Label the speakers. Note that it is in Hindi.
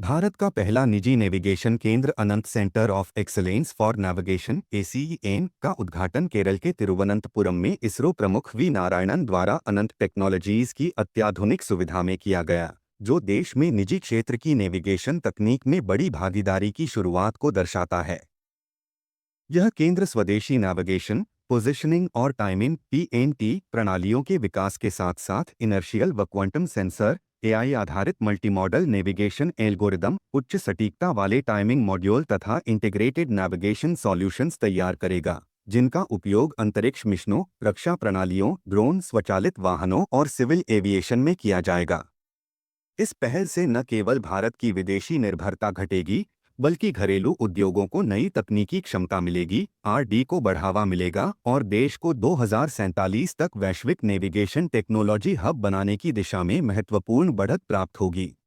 Speaker 1: भारत का पहला निजी नेविगेशन केंद्र Anant centre of excellence for navigation (ACEN) का उद्घाटन केरल के तिरुवनंतपुरम में इसरो प्रमुख वी नारायणन द्वारा अनंत टेक्नोलॉजीज की अत्याधुनिक सुविधा में किया गया, जो देश में निजी क्षेत्र की नेविगेशन तकनीक में बड़ी भागीदारी की शुरुआत को दर्शाता है। यह केंद्र स्वदेशी नेविगेशन, पोजिशनिंग और टाइमिंग (PNT) प्रणालियों के विकास के साथ साथ इनर्शियल व क्वांटम सेंसर AI आधारित मल्टीमॉडल नेविगेशन एल्गोरिदम, उच्च सटीकता वाले टाइमिंग मॉड्यूल तथा इंटीग्रेटेड नेविगेशन सॉल्यूशंस तैयार करेगा, जिनका उपयोग अंतरिक्ष मिशनों, रक्षा प्रणालियों, ड्रोन, स्वचालित वाहनों और सिविल एविएशन में किया जाएगा। इस पहल से न केवल भारत की विदेशी निर्भरता घटेगी, बल्कि घरेलू उद्योगों को नई तकनीकी क्षमता मिलेगी, R&D को बढ़ावा मिलेगा और देश को 2047 तक वैश्विक नेविगेशन टेक्नोलॉजी हब बनाने की दिशा में महत्वपूर्ण बढ़त प्राप्त होगी।